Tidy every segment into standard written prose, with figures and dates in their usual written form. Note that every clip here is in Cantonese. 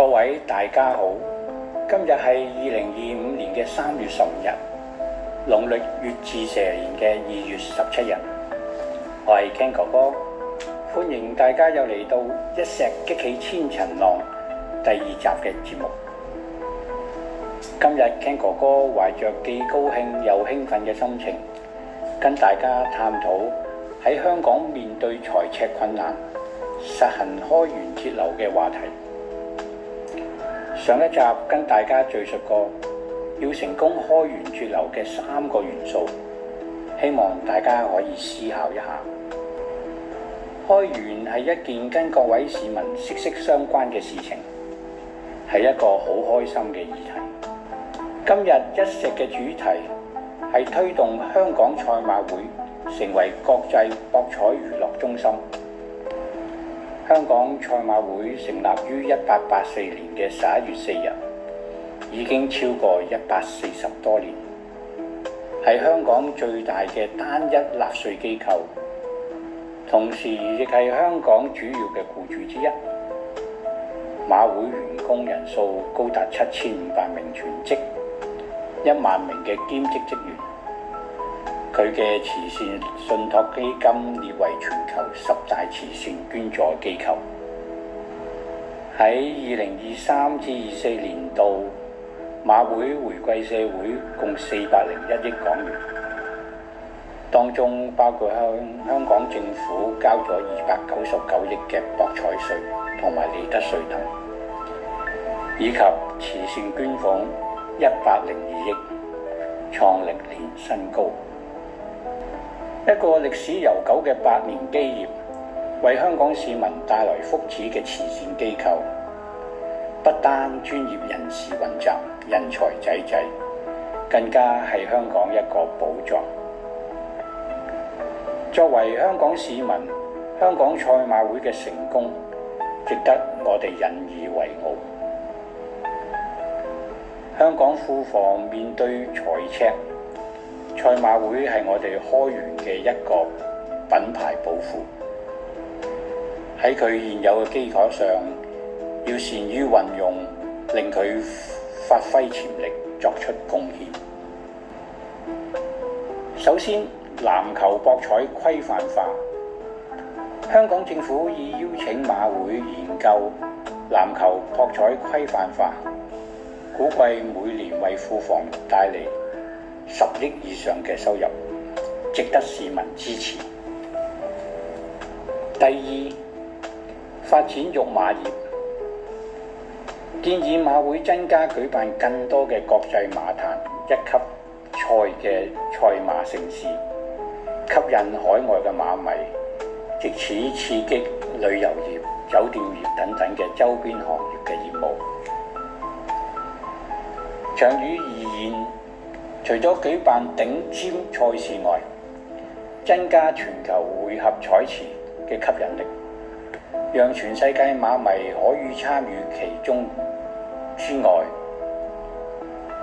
各位大家好，今日係2025年嘅3月15日，農曆乙巳蛇年嘅2月17日。我係 Ken 哥哥，歡迎大家又嚟到一石激起千層浪第2集嘅節目。今日 Ken 哥哥懷着既高興又興奮嘅心情，跟大家探討喺香港面對財赤困難，實行開源節流嘅話題。上一集跟大家敘述過，要成功開源節流嘅3個元素，希望大家可以思考一下。開源係一件跟各位市民息息相關嘅事情，係一個好開心嘅議題。今日一石嘅主題係推動香港賽馬會成為國際博彩娛樂中心。香港賽馬會成立於1884年嘅11月4日，已經超過140多年，係香港最大嘅單一納稅機構，同時亦係香港主要嘅僱主之一。馬會員工人數高達7500名全職，1萬名嘅兼職職員。佢嘅慈善信託基金列為全球10大慈善捐助機構。喺2023至24年度，馬會回饋社會共401億港元，當中包括向香港政府交咗299億嘅博彩稅同埋利得稅等，以及慈善捐款102億，創歷年新高。一個歷史悠久嘅百年基業，為香港市民帶來福祉嘅慈善機構，不單專業人士雲集、人才濟濟，更加係香港一個寶藏。作為香港市民，香港賽馬會嘅成功，值得我哋引以為傲。香港庫房面對財赤，賽馬會係我哋開源嘅一個品牌寶庫。喺佢現有嘅基礎上，要善於運用，令佢發揮潛力，作出貢獻。首先，籃球博彩規範化。香港政府已邀請馬會研究籃球博彩規範化，估計每年為庫房帶嚟10億以上嘅收入，值得市民支持。第二，發展育馬業，建議馬會增加舉辦更多嘅國際馬壇1級賽嘅賽馬盛事，吸引海外嘅馬迷，藉此刺激旅遊業、酒店業等等嘅周邊行業嘅業務。長遠而言，除咗舉辦頂尖賽事外，增加全球匯合彩池嘅吸引力，讓全世界馬迷可以參與其中之外，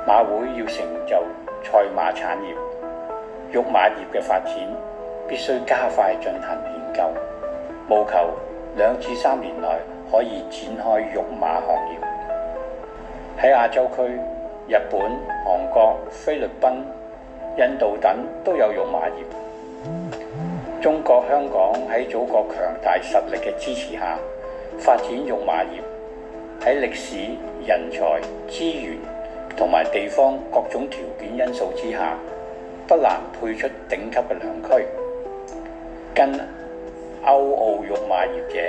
馬會要成就賽馬產業、育馬業嘅發展，必須加快進行研究，務求2至3年內可以展開育馬行業。喺亞洲區，日本、韓國、菲律賓、印度等都有育馬業。中國香港喺祖國強大實力嘅支持下，發展育馬業，喺歷史、人才、資源同埋地方各種條件因素之下，不難配出頂級嘅良駒，跟歐澳育馬業者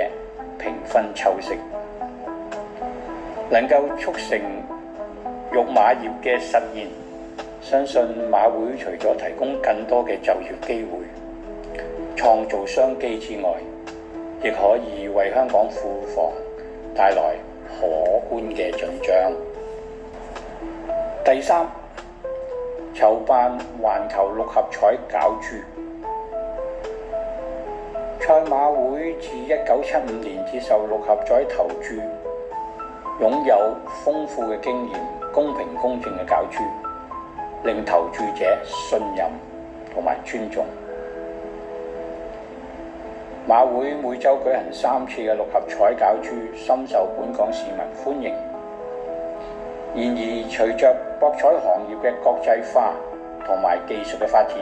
平分秋色，能夠促成育馬業嘅實現。相信馬會除咗提供更多嘅就業機會、創造商機之外，亦可以為香港庫房帶來可觀嘅進帳。第三，籌辦環球6合彩攪珠。賽馬會自1975年接受6合彩投注，擁有豐富嘅經驗、公平公正嘅攪珠，令投注者信任同埋尊重。馬會每週舉行3次嘅六合彩攪珠，深受本港市民歡迎。然而，隨着博彩行業嘅國際化同埋技術嘅發展，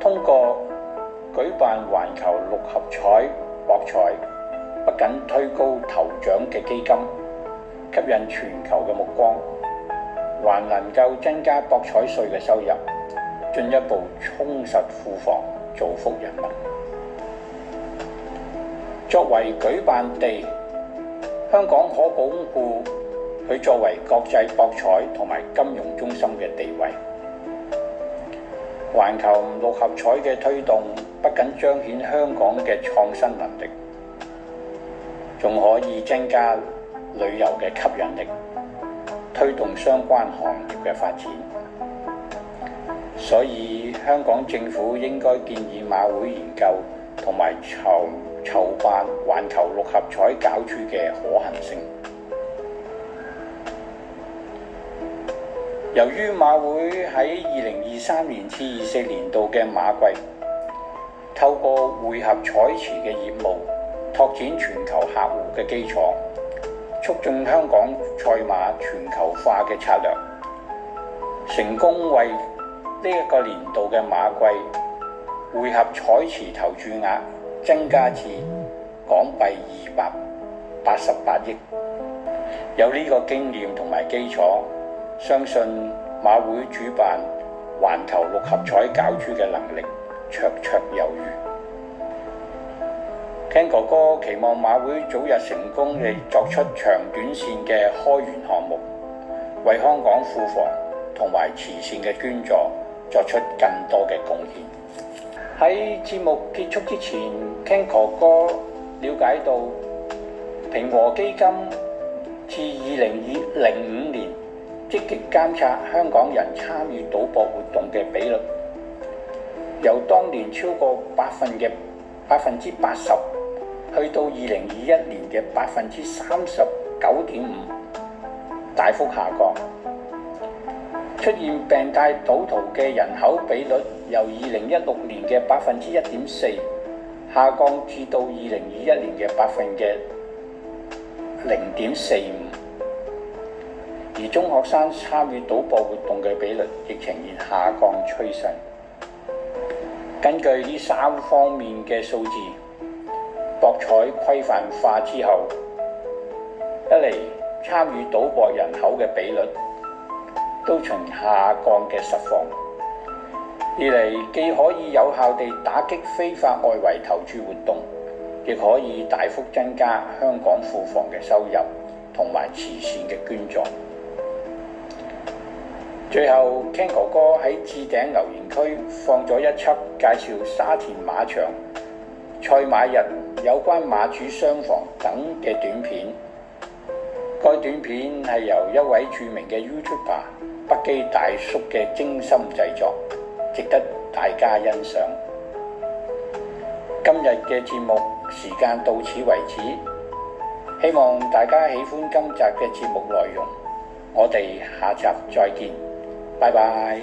通過舉辦環球六合彩博彩，不僅推高頭獎嘅基金，吸引全球嘅目光，還能夠增加博彩稅嘅收入，進一步充實庫房，造福人民。作為舉辦地，香港可鞏固佢作為國際博彩同埋金融中心嘅地位。環球六合彩嘅推動不僅彰顯香港嘅創新能力，仲可以增加旅遊嘅吸引力，推動相關行業嘅發展。所以香港政府應該建議馬會研究同埋籌辦環球六合彩攪珠嘅可行性。由於馬會喺2023年至24年度嘅馬季，透過匯合彩池嘅業務，拓展全球客戶嘅基礎，促進香港賽馬全球化嘅策略，成功為呢一個年度嘅馬季匯合彩池投注額增加至港幣288億。有呢個經驗同埋基礎，相信馬會主辦環球六合彩攪珠嘅能力綽綽有餘。Ken 哥哥期望馬會早日成功地作出長短線嘅開源項目，為香港庫房同埋慈善嘅捐助作出更多嘅貢獻。喺節目結束之前，Ken 哥哥了解到平和基金自2005年積極監察香港人參與賭博活動嘅比率，由當年超過80%去到2021年嘅39.5%，大幅下降。出現病態賭徒嘅人口比率由2016年嘅1.4%下降至到2021年嘅0.45%，而中學生參與賭博活動嘅比率亦呈現下降趨勢。根據呢3方面嘅數字，博彩規範化之後，一嚟參與賭博人口嘅比率都呈下降嘅實況，二嚟既可以有效地打擊非法外圍投注活動，亦可以大幅增加香港庫房嘅收入同埋慈善嘅捐助。最後 Ken 哥哥喺置頂留言區放咗一輯介紹沙田馬場賽馬日有關馬主雙房等嘅短片。該短片係由一位著名嘅 YouTuber 北基大叔嘅精心製作，值得大家欣賞。今日嘅節目時間到此為止，希望大家喜歡今集嘅節目內容。我哋下集再見，拜拜。